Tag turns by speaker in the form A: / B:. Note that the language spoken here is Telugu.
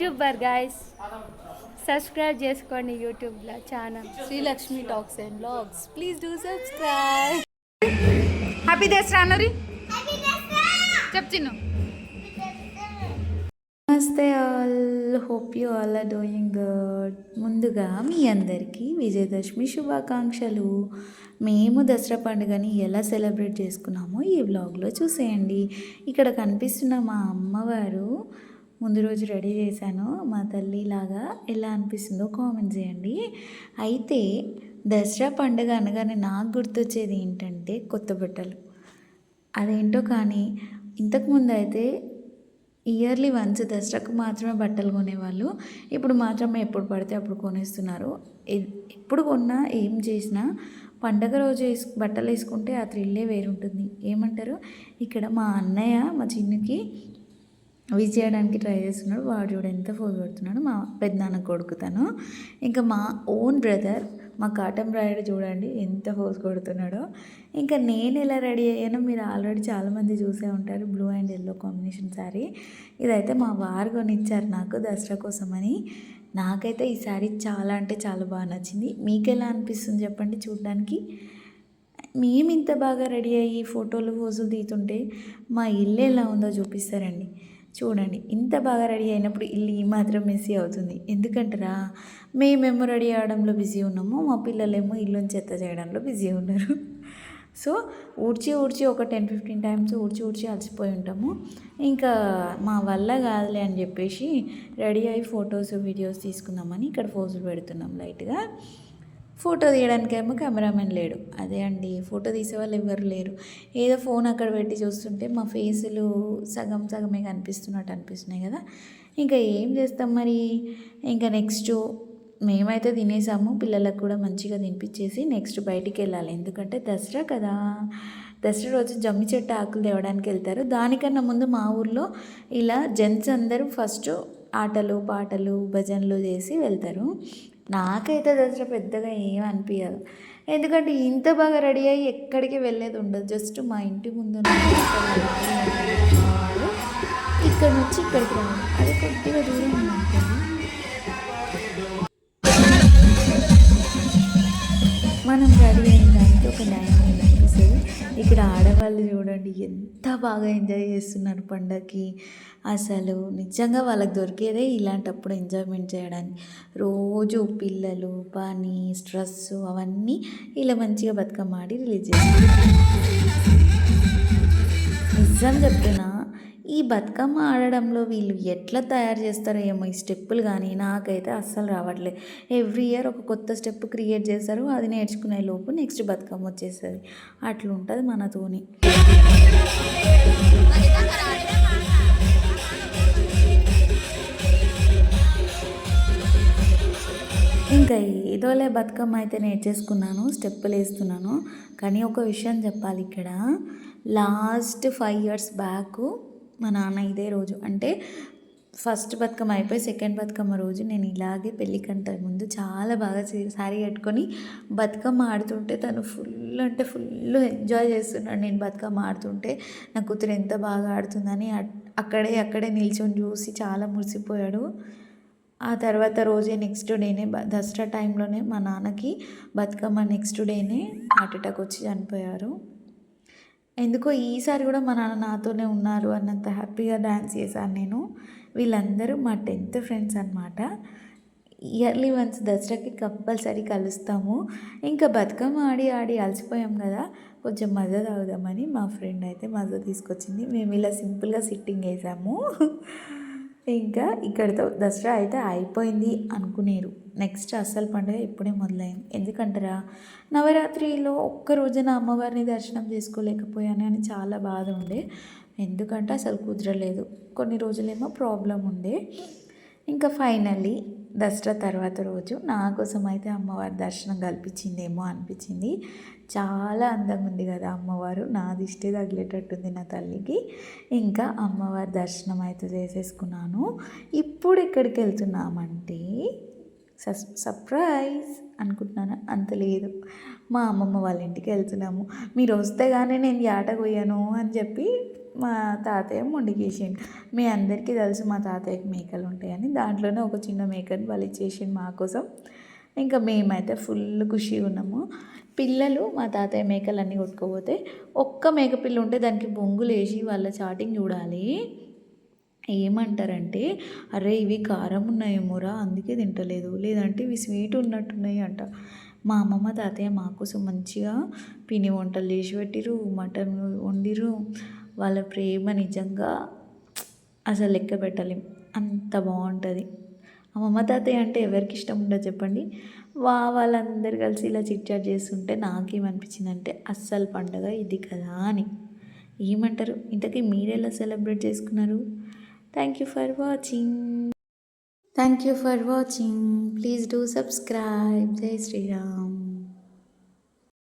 A: యూట్యూబర్ గైస్ సబ్స్క్రైబ్ చేసుకోండి యూట్యూబ్లో channel
B: Srilakshmi talks and blogs. Please do subscribe. Happy Dasara అనరి చెప్తున్నా.
C: నమస్తే all, hope you all are doing good. ముందుగా మీ అందరికీ విజయదశమి శుభాకాంక్షలు. మేము దసరా పండుగని ఎలా సెలబ్రేట్ చేసుకున్నామో ఈ వ్లాగ్లో చూసేయండి. ఇక్కడ కనిపిస్తున్న మా అమ్మవారు ముందు రోజు రెడీ చేశాను. మా తల్లిలాగా ఎలా అనిపిస్తుందో కామెంట్ చేయండి. అయితే దసరా పండుగ అనగానే నాకు గుర్తొచ్చేది ఏంటంటే కొత్త బట్టలు. అదేంటో కానీ ఇంతకుముందు అయితే ఇయర్లీ వన్స్ దసరాకు మాత్రమే బట్టలు కొనేవాళ్ళు. ఇప్పుడు మాత్రమే ఎప్పుడు పడితే అప్పుడు కొనేస్తున్నారు. ఎప్పుడు కొన్నా ఏం చేసినా పండగ రోజు బట్టలు వేసుకుంటే ఆ థ్రిల్లే వేరుంటుంది. ఏమంటారు, ఇక్కడ మా అన్నయ్య మా చిన్నుకి విజ్ చేయడానికి ట్రై చేస్తున్నాడు. వాడు చూడు ఎంత ఫోజ్ కొడుతున్నాడు. మా పెద్దనాన్న కొడుకు తను. ఇంకా మా ఓన్ బ్రదర్ మా కాటన్ రాయుడు చూడండి ఎంత ఫోజ్ కొడుతున్నాడో. ఇంకా నేను ఎలా రెడీ అయ్యానో మీరు ఆల్రెడీ చాలామంది చూసే ఉంటారు. Blue and yellow combination sari. ఇదైతే మా వారు కొనిచ్చారు నాకు దసరా కోసమని. నాకైతే ఈ శారీ చాలా అంటే చాలా బాగా నచ్చింది. మీకు ఎలా అనిపిస్తుంది చెప్పండి చూడడానికి. మేము ఇంత బాగా రెడీ అయ్యి ఫోటోలు ఫోజులు తీస్తుంటే మా ఇల్లు ఎలా ఉందో చూపిస్తారండి. చూడండి, ఇంత బాగా రెడీ అయినప్పుడు ఇల్లు ఈ మాత్రం మెస్సీ అవుతుంది. ఎందుకంటారా, మేమేమో రెడీ అవ్వడంలో బిజీ ఉన్నాము, మా పిల్లలేమో ఇల్లుని చెత్త చేయడంలో బిజీ ఉన్నారు. సో ఊడ్చి ఒక 10-15 టైమ్స్ ఊడ్చి అలసిపోయి ఉంటాము. ఇంకా మా వల్ల కాదులే అని చెప్పేసి రెడీ అయ్యి ఫొటోస్ వీడియోస్ తీసుకుందామని ఇక్కడ ఫోజులు పెడుతున్నాం లైట్గా. ఫోటో తీయడానికేమో కెమెరామెన్ లేడు. అదే అండి, ఫోటో తీసే వాళ్ళు ఎవరు లేరు. ఏదో ఫోన్ అక్కడ పెట్టి చూస్తుంటే మా ఫేసులు సగమే కనిపిస్తున్నట్టు అనిపిస్తున్నాయి కదా. ఇంకా ఏం చేస్తాం మరి. ఇంకా నెక్స్ట్ మేమైతే తినేసాము. పిల్లలకు కూడా మంచిగా తినిపించేసి నెక్స్ట్ బయటికి వెళ్ళాలి. ఎందుకంటే దసరా కదా. దసరా రోజు జమ్మి చెట్టు ఆకులు తేవడానికి వెళ్తారు. దానికన్నా ముందు మా ఊర్లో ఇలా జెంట్స్ అందరూ ఫస్ట్ ఆటలు పాటలు భజనలు చేసి వెళ్తారు. నాకైతే దసరా పెద్దగా ఏం అనిపించదు. ఎందుకంటే ఇంత బాగా రెడీ అయ్యి ఎక్కడికి వెళ్ళేది ఉండదు. జస్ట్ మా ఇంటి ముందు ఇక్కడ నుంచి ఇక్కడికి రావాలి. అది కొద్దిగా దూరం ఉంటుంది. మనం రెడీ అయిన దానికి ఒక 9 అనిపిస్తుంది. ఇక్కడ ఆడవాళ్ళు చూడండి ఎంత బాగా ఎంజాయ్ చేస్తున్నారు పండగకి. అసలు నిజంగా వాళ్ళకి దొరికేదే ఇలాంటప్పుడు ఎంజాయ్మెంట్ చేయడానికి. రోజు పిల్లలు పని స్ట్రెస్ అవన్నీ ఇలా మంచిగా బతుకమ్మ ఆడి రిలీజ్ చేస్తారు. నిజం చెప్తున్నా, ఈ బతుకమ్మ ఆడడంలో వీళ్ళు ఎట్లా తయారు చేస్తారో ఏమో ఈ స్టెప్పులు కానీ నాకైతే అస్సలు రావట్లేదు. ఎవ్రీ ఇయర్ ఒక కొత్త స్టెప్ క్రియేట్ చేస్తారు. అది నేర్చుకునే లోపు నెక్స్ట్ బతుకమ్మ వచ్చేస్తుంది. అట్లుంటుంది మనతోని. ఇంకా ఏదోలే బతుకమ్మ అయితే నేర్చేసుకున్నాను, స్టెప్పులు వేస్తున్నాను. కానీ ఒక విషయం చెప్పాలి, ఇక్కడ లాస్ట్ 5 years బ్యాక్ మా నాన్న ఇదే రోజు అంటే ఫస్ట్ బతుకమ్మ అయిపోయి సెకండ్ బతుకమ్మ రోజు నేను ఇలాగే పెళ్ళికంట ముందు చాలా బాగా శారీ కట్టుకొని బతుకమ్మ ఆడుతుంటే తను ఫుల్ అంటే ఫుల్ ఎంజాయ్ చేస్తున్నాడు. నేను బతుకమ్మ ఆడుతుంటే నా కూతురు ఎంత బాగా ఆడుతుందని అక్కడే నిల్చొని చూసి చాలా మురిసిపోయాడు. ఆ తర్వాత రోజే నెక్స్ట్ డేనే దసరా టైంలోనే మా నాన్నకి బతుకమ్మ నెక్స్ట్ డేనే హార్ట్ అటాక్ వచ్చి చనిపోయారు. ఎందుకో ఈసారి కూడా మా నాన్న నాతోనే ఉన్నారు అన్నంత హ్యాపీగా డ్యాన్స్ చేశాను నేను. వీళ్ళందరూ మా 10th ఫ్రెండ్స్ అనమాట. ఇయర్లీ వన్స్ దసరాకి కంపల్సరీ కలుస్తాము. ఇంకా బతుకమ్మ ఆడి అలసిపోయాం కదా, కొంచెం మజా తాగుదామని మా ఫ్రెండ్ అయితే మజా తీసుకొచ్చింది. మేము ఇలా సింపుల్గా సిట్టింగ్ వేసాము. ఇంకా ఇక్కడితో దసరా అయితే అయిపోయింది అనుకునేరు. నెక్స్ట్ అస్సలు పండుగ ఇప్పుడే మొదలైంది. ఎందుకంటారా, నవరాత్రిలో ఒక్కరోజున అమ్మవారిని దర్శనం చేసుకోలేకపోయాను అని చాలా బాధ ఉండే. ఎందుకంటే అసలు కుదరలేదు. కొన్ని రోజులేమో ప్రాబ్లం ఉండే. ఇంకా ఫైనల్లీ దసరా తర్వాత రోజు నా కోసం అయితే అమ్మవారి దర్శనం కల్పించిందేమో అనిపించింది. చాలా అందంగా ఉంది కదా అమ్మవారు. నా దిష్టి తగిలేటట్టుంది నా తల్లికి. ఇంకా అమ్మవారి దర్శనం అయితే చేసేసుకున్నాను. ఇప్పుడు ఎక్కడికి వెళ్తున్నామంటే సర్ప్రైజ్ అనుకుంటున్నాను, అంత లేదు. మా అమ్మమ్మ వాళ్ళ ఇంటికి వెళ్తున్నాము, మీరు వస్తే కానీ నేను యాట కొయ్యను అని చెప్పి మా తాతయ్య మొండికేసిండు. మీ అందరికీ తెలుసు మా తాతయ్యకి మేకలు ఉంటాయని, దాంట్లోనే ఒక చిన్న మేకని బలి చేసిండు మా కోసం. ఇంకా మేమైతే ఫుల్ ఖుషిగా ఉన్నాము. పిల్లలు మా తాతయ్య మేకలన్నీ కొట్టుకోపోతే ఒక్క మేక పిల్ల ఉంటే దానికి బొంగులు వేసి వాళ్ళ చాటింగ్ చూడాలి. ఏమంటారంటే, అరే ఇవి కారం ఉన్నాయేమోరా అందుకే తింటలేదు, లేదంటే ఇవి స్వీట్ ఉన్నట్టున్నాయి అంట. మా అమ్మమ్మ తాతయ్య మా కోసం మంచిగా పిండి వంటలు చేసి పెట్టిరు, మటన్ వండిరు. వాళ్ళ ప్రేమ నిజంగా అసలు లెక్క పెట్టలేం, అంత బాగుంటుంది. అమ్మమ్మ తాతయ్య అంటే ఎవరికి ఇష్టం ఉండదు చెప్పండి. వాళ్ళందరూ కలిసి ఇలా చిట్చాట్ చేస్తుంటే నాకేమనిపించిందంటే అస్సలు పండగ ఇది కదా అని. ఏమంటారు, ఇంతకీ మీరు ఎలా సెలబ్రేట్ చేసుకున్నారు? Thank you for watching. Please do subscribe. జై శ్రీరామ్.